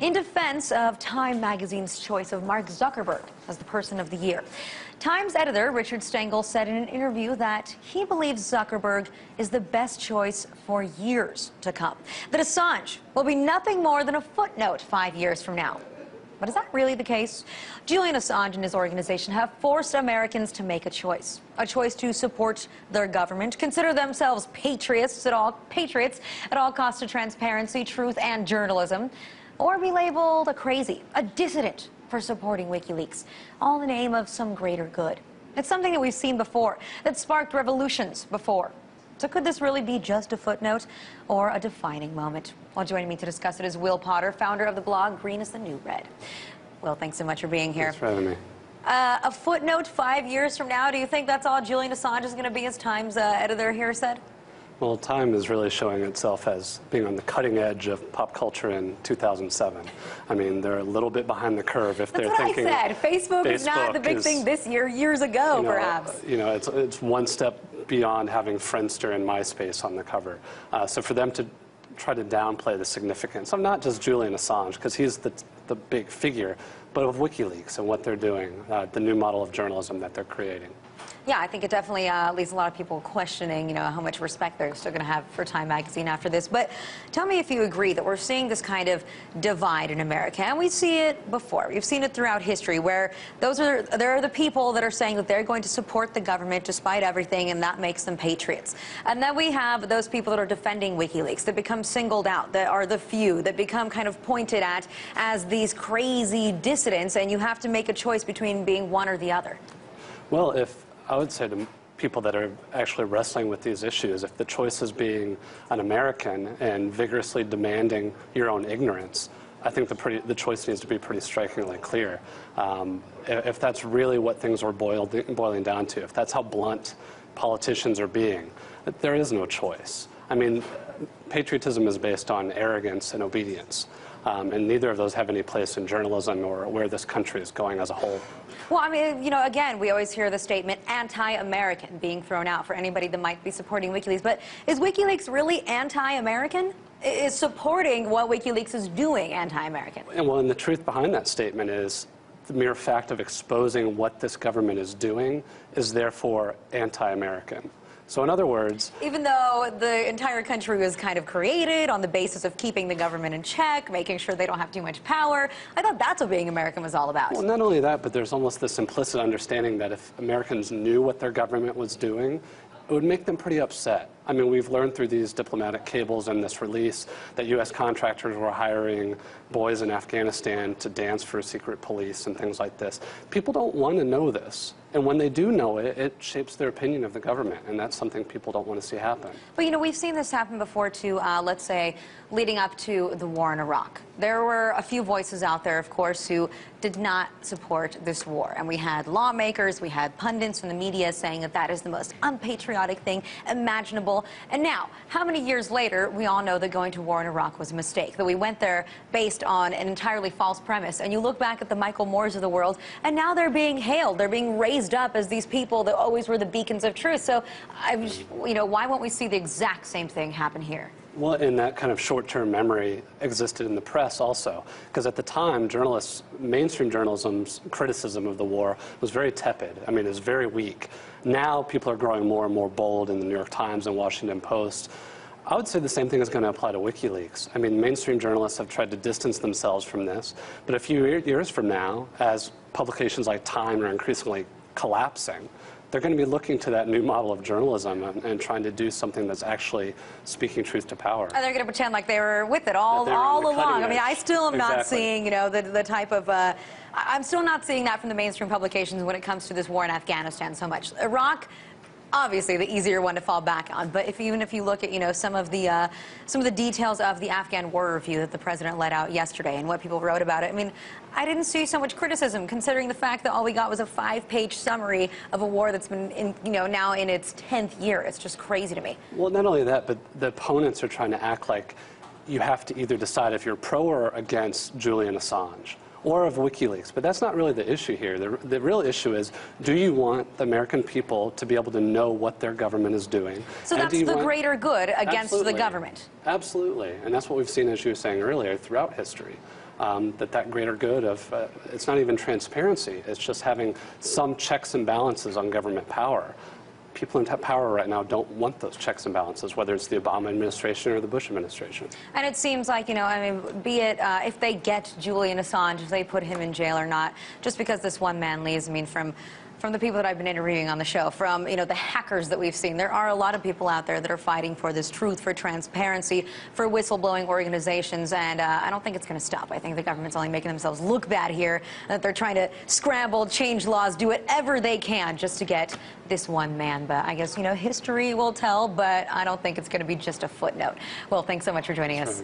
in defense of Time magazine's choice of Mark Zuckerberg as the person of the year. Times editor Richard Speigel said in an interview that he believes Zuckerberg is the best choice for years to come. That Assange will be nothing more than a footnote 5 years from now. But is that really the case? Julian Assange and his organization have forced Americans to make a choice to support their government, consider themselves patriots at all costs of transparency, truth, and journalism, or be labeled a crazy, a dissident for supporting WikiLeaks, all in the name of some greater good. It's something that we've seen before, that sparked revolutions before. So could this really be just a footnote or a defining moment? Well, joining me to discuss it is Will Potter, founder of the blog Green is the New Red. Will, thanks so much for being here. Thanks for having me. A footnote 5 years from now, do you think that's all Julian Assange is going to be, as Times editor here said? Well, Time is really showing itself as being on the cutting edge of pop culture in 2007. I mean, they're a little bit behind the curve if they're thinking. That's what I said. Facebook is not the big thing this year, years ago, perhaps. You know, it's one step beyond having Friendster and MySpace on the cover. So for them to try to downplay the significance of not just Julian Assange, because he's the big figure, but of WikiLeaks and what they're doing, the new model of journalism that they're creating. Yeah, I think it definitely leaves a lot of people questioning, how much respect they're still going to have for Time magazine after this. But tell me if you agree that we're seeing this kind of divide in America, and we see it before. We've seen it throughout history, where there are the people that are saying that they're going to support the government despite everything, and that makes them patriots. And then we have those people that are defending WikiLeaks, that become singled out, that are the few, that become kind of pointed at as these crazy dissidents, and you have to make a choice between being one or the other. Well, I would say to people that are actually wrestling with these issues, if the choice is being an American and vigorously demanding your own ignorance, I think the choice needs to be pretty strikingly clear. If that's really what things are boiling down to, if that's how blunt politicians are being, there is no choice. I mean, patriotism is based on arrogance and obedience. And neither of those have any place in journalism or where this country is going as a whole. Well, I mean, again, we always hear the statement anti-American being thrown out for anybody that might be supporting WikiLeaks. But is WikiLeaks really anti-American? Is supporting what WikiLeaks is doing anti-American? Well, and the truth behind that statement is the mere fact of exposing what this government is doing is therefore anti-American. So in other words, even though the entire country was kind of created on the basis of keeping the government in check, making sure they don't have too much power, I thought that's what being American was all about. Well, not only that, but there's almost this implicit understanding that if Americans knew what their government was doing, it would make them pretty upset. I mean, we've learned through these diplomatic cables and this release that U.S. contractors were hiring boys in Afghanistan to dance for secret police and things like this. People don't want to know this. And when they do know it, it shapes their opinion of the government, and that's something people don't want to see happen. But, we've seen this happen before, too, let's say, leading up to the war in Iraq. There were a few voices out there, of course, who did not support this war. And we had lawmakers, we had pundits from the media saying that that is the most unpatriotic thing imaginable. And now, how many years later, we all know that going to war in Iraq was a mistake, that we went there based on an entirely false premise. And you look back at the Michael Moores of the world, and now they're being hailed, they're being raised up as these people that always were the beacons of truth. So, why won't we see the exact same thing happen here? Well, and that kind of short-term memory existed in the press also, because at the time, mainstream journalism's criticism of the war was very tepid. I mean, it was very weak. Now, people are growing more and more bold in the New York Times and Washington Post. I would say the same thing is going to apply to WikiLeaks. I mean, mainstream journalists have tried to distance themselves from this, but a few years from now, as publications like Time are increasingly collapsing, they're going to be looking to that new model of journalism and trying to do something that's actually speaking truth to power. And they're going to pretend like they were with it all along. I mean, I still am not seeing, the type of... I'm still not seeing that from the mainstream publications when it comes to this war in Afghanistan so much. Iraq, obviously the easier one to fall back on, but even if you look at some of the details of the Afghan war review that the president let out yesterday and what people wrote about it, I mean, I didn't see so much criticism considering the fact that all we got was a 5-page summary of a war that's been now in its 10th year. It's just crazy to me. Well, not only that, but the opponents are trying to act like you have to either decide if you're pro or against Julian Assange or of WikiLeaks. But that's not really the issue here. The real issue is, do you want the American people to be able to know what their government is doing? So that's the greater good against the government. Absolutely. And that's what we've seen, as you were saying earlier, throughout history. that greater good of, it's not even transparency, it's just having some checks and balances on government power. People in power right now don't want those checks and balances, whether it's the Obama administration or the Bush administration. And it seems like, you know, I mean, be it if they get Julian Assange, if they put him in jail or not, just because this one man leaves, I mean, from the people that I've been interviewing on the show, from, you know, the hackers that we've seen, there are a lot of people out there that are fighting for this truth, for transparency, for whistleblowing organizations, and I don't think it's going to stop. I think the government's only making themselves look bad here, and that they're trying to scramble, change laws, do whatever they can just to get this one man. But I guess, you know, history will tell, but I don't think it's going to be just a footnote. Well, thanks so much for joining us.